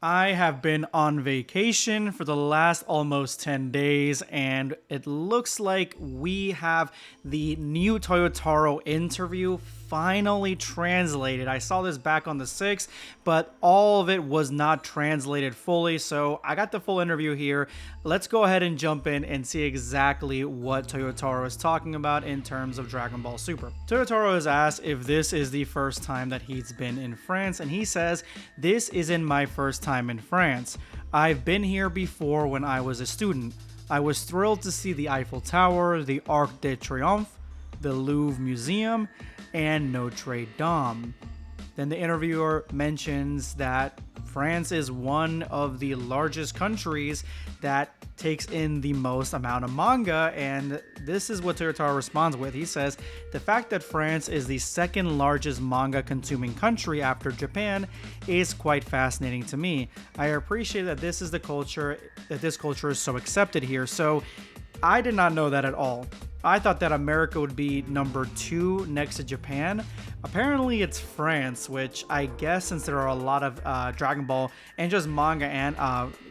I have been on vacation for the last almost 10 days, and it looks like we have the new Toyotaro interview finally translated. I saw this back on the 6th, but all of it was not translated fully, so I got the full interview here. Let's go ahead and jump in and see exactly what Toyotaro is talking about in terms of Dragon Ball Super. Toyotaro is asked if this is the first time that he's been in France, and he says, "This isn't my first time in France. I've been here before when I was a student. I was thrilled to see the Eiffel Tower, the Arc de Triomphe, the Louvre Museum, and Notre Dame." Then the interviewer mentions that France is one of the largest countries that takes in the most amount of manga, and this is what Toyotaro responds with. He says, "The fact that France is the second largest manga consuming country after Japan is quite fascinating to me. I appreciate that this culture is so accepted here." So I did not know that at all. I thought that America would be number 2 next to Japan. Apparently it's France, which I guess since there are a lot of Dragon Ball and just manga and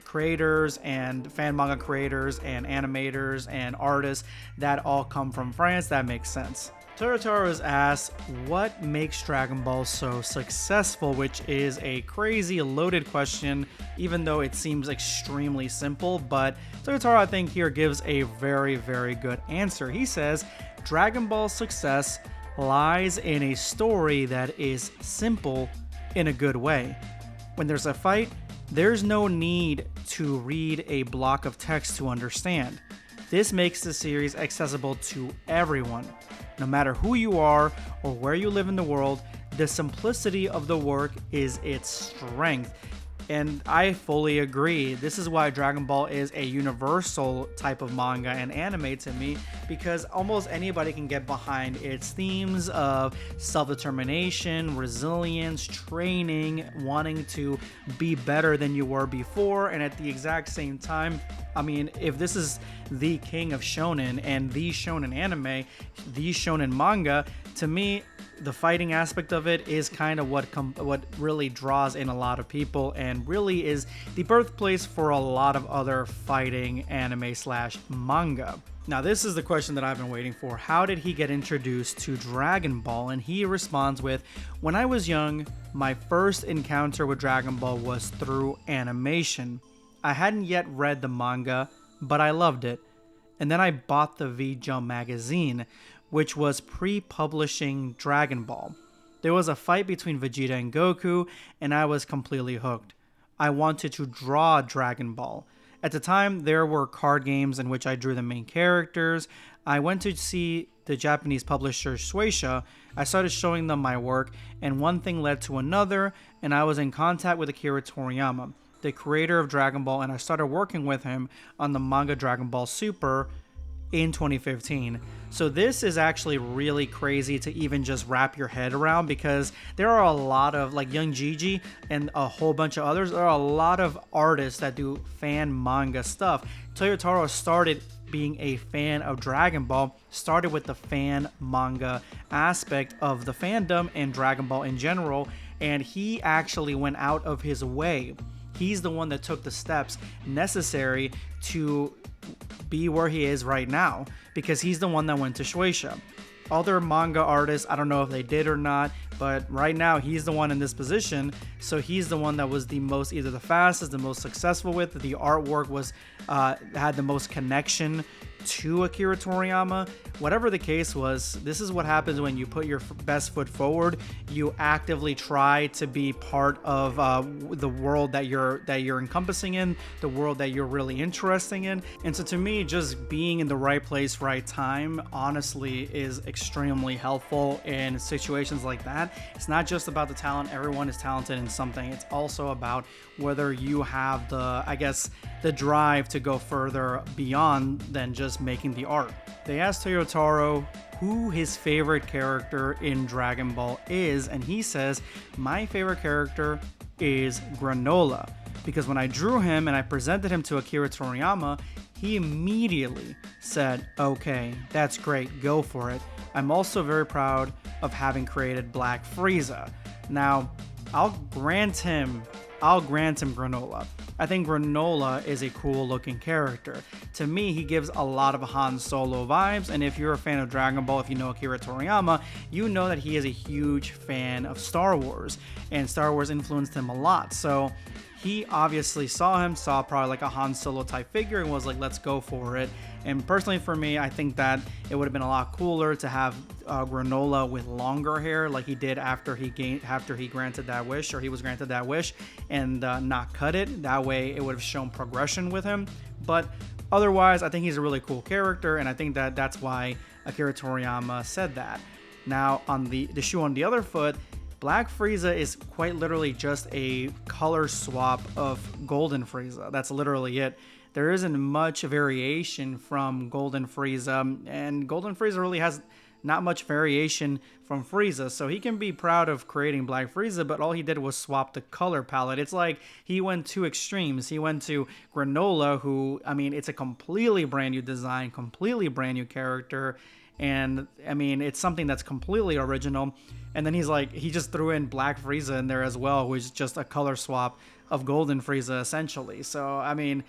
creators and fan manga creators and animators and artists that all come from France, that makes sense. Toyotaro is asked what makes Dragon Ball so successful, which is a crazy loaded question, even though it seems extremely simple, but Toyotaro I think here gives a very, very good answer. He says, "Dragon Ball's success lies in a story that is simple in a good way. When there's a fight, there's no need to read a block of text to understand. This makes the series accessible to everyone. No matter who you are or where you live in the world, the simplicity of the work is its strength." And I fully agree. This is why Dragon Ball is a universal type of manga and anime to me, because almost anybody can get behind its themes of self-determination, resilience, training, wanting to be better than you were before, and at the exact same time, I mean, if this is the king of shonen and the shonen anime, the shonen manga, to me, the fighting aspect of it is kind of what really draws in a lot of people and really is the birthplace for a lot of other fighting anime / manga. Now, this is the question that I've been waiting for. How did he get introduced to Dragon Ball? And he responds with, "When I was young, my first encounter with Dragon Ball was through animation. I hadn't yet read the manga, but I loved it. And then I bought the V-Jump magazine, which was pre-publishing Dragon Ball. There was a fight between Vegeta and Goku, and I was completely hooked. I wanted to draw Dragon Ball. At the time, there were card games in which I drew the main characters. I went to see the Japanese publisher Shueisha. I started showing them my work, and one thing led to another, and I was in contact with Akira Toriyama, the creator of Dragon Ball, and I started working with him on the manga Dragon Ball Super in 2015. So this is actually really crazy to even just wrap your head around, because there are a lot of, like Young Gigi and a whole bunch of others, there are a lot of artists that do fan manga stuff. Toyotaro started being a fan of Dragon Ball, started with the fan manga aspect of the fandom and Dragon Ball in general, and he actually went out of his way. He's the one that took the steps necessary to be where he is right now, because he's the one that went to Shueisha. Other manga artists, I don't know if they did or not, but right now he's the one in this position, so he's the one that was the most, either the fastest, the most successful with, the artwork was had the most connection to Akira Toriyama. Whatever the case was, this is what happens when you put your best foot forward. You actively try to be part of the world that you're encompassing in, the world that you're really interested in. And so to me, just being in the right place, right time, honestly is extremely helpful in situations like that. It's not just about the talent. Everyone is talented in something. It's also about whether you have the drive to go further beyond than just making the art. They asked Toyotaro who his favorite character in Dragon Ball is, and he says, "My favorite character is Granola, because when I drew him and I presented him to Akira Toriyama, he immediately said, 'Okay, that's great, go for it.' I'm also very proud of having created Black Frieza." Now, I'll grant him I'll grant him Granola. I think Granola is a cool looking character. To me, he gives a lot of Han Solo vibes, and if you're a fan of Dragon Ball, if you know Akira Toriyama, you know that he is a huge fan of Star Wars, and Star Wars influenced him a lot. So he obviously saw probably like a Han Solo type figure and was like, let's go for it. And personally for me, I think that it would have been a lot cooler to have Granola with longer hair like he did after he granted that wish, or he was granted that wish, and not cut it. That way it would have shown progression with him. But otherwise, I think he's a really cool character, and I think that that's why Akira Toriyama said that. Now, on the shoe on the other foot, Black Frieza is quite literally just a color swap of Golden Frieza. That's literally it. There isn't much variation from Golden Frieza, and Golden Frieza really has not much variation from Frieza, so he can be proud of creating Black Frieza, but all he did was swap the color palette. It's like he went two extremes. He went to Granola, who, I mean, it's a completely brand new design, completely brand new character, and I mean, it's something that's completely original. And then he just threw in Black Frieza in there as well, which is just a color swap of Golden Frieza essentially. So I mean,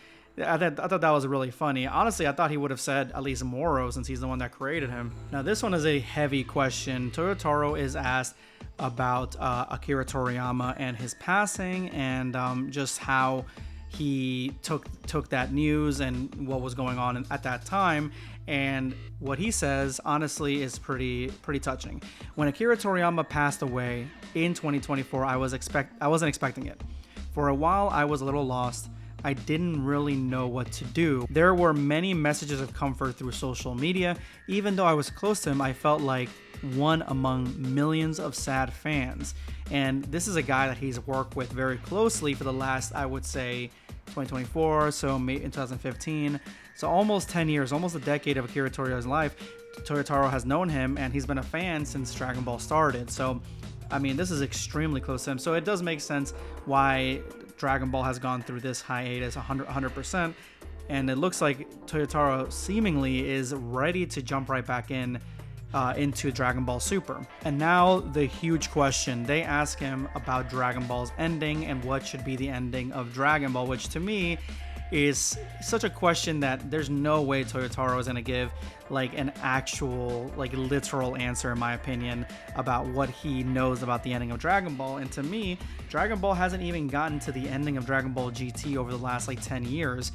I thought that was really funny. Honestly, I thought he would have said at least Moro, since he's the one that created him. Now this one is a heavy question. Toyotaro is asked about Akira Toriyama and his passing, and just how he took that news and what was going on at that time. And what he says, honestly, is pretty touching. When Akira Toriyama passed away in 2024, I wasn't expecting it. For a while, I was a little lost. I didn't really know what to do. There were many messages of comfort through social media. Even though I was close to him, I felt like one among millions of sad fans. And this is a guy that he's worked with very closely for the last, I would say, 2024, so maybe in 2015. So almost 10 years, almost a decade of Akira Toriyama's life. Toyotaro has known him, and he's been a fan since Dragon Ball started. So, I mean, this is extremely close to him. So it does make sense why Dragon Ball has gone through this hiatus 100%. And it looks like Toyotaro seemingly is ready to jump right back into Dragon Ball Super. And now the huge question. They ask him about Dragon Ball's ending and what should be the ending of Dragon Ball, which to me is such a question that there's no way Toyotaro is going to give like an actual, like literal answer, in my opinion, about what he knows about the ending of Dragon Ball. And to me, Dragon Ball hasn't even gotten to the ending of Dragon Ball GT over the last like 10 years.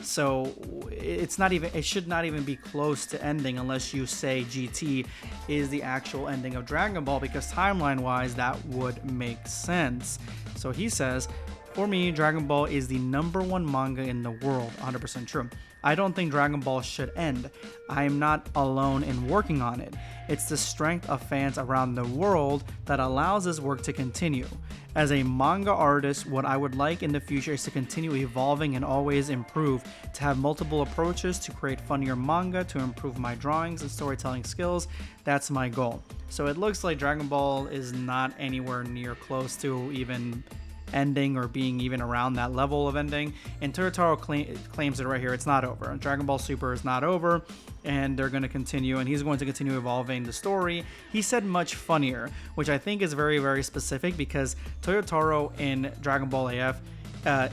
So it should not even be close to ending unless you say GT is the actual ending of Dragon Ball, because timeline wise that would make sense. So he says, for me, Dragon Ball is the #1 manga in the world. 100% true. I don't think Dragon Ball should end. I am not alone in working on it. It's the strength of fans around the world that allows this work to continue. As a manga artist, what I would like in the future is to continue evolving and always improve, to have multiple approaches to create funnier manga, to improve my drawings and storytelling skills. That's my goal. So it looks like Dragon Ball is not anywhere near close to even ending or being even around that level of ending. And Toyotaro claims it right here. It's not over. Dragon Ball Super is not over, and they're going to continue, and he's going to continue evolving the story. He said much funnier, which I think is very, very specific, because Toyotaro in Dragon Ball AF,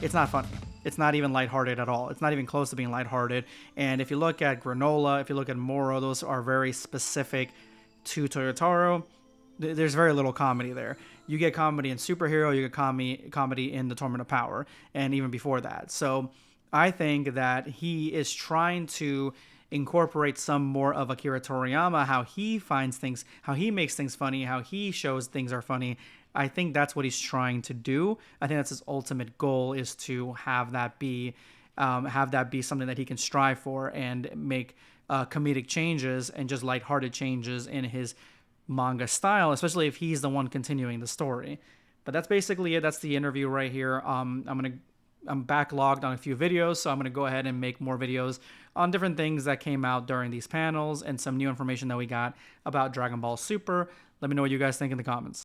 it's not funny. It's not even lighthearted at all. It's not even close to being lighthearted. And if you look at Granola, if you look at Moro, those are very specific to Toyotaro. There's very little comedy there. You get comedy in Superhero, you get comedy in the Tournament of Power, and even before that. So I think that he is trying to incorporate some more of Akira Toriyama, how he finds things, how he makes things funny, how he shows things are funny. I think that's what he's trying to do. I think that's his ultimate goal, is to have that be something that he can strive for and make comedic changes and just lighthearted changes in his manga style, especially if he's the one continuing the story. But that's basically it. That's the interview right here. I'm backlogged on a few videos, so I'm gonna go ahead and make more videos on different things that came out during these panels and some new information that we got about Dragon Ball Super. Let me know what you guys think in the comments.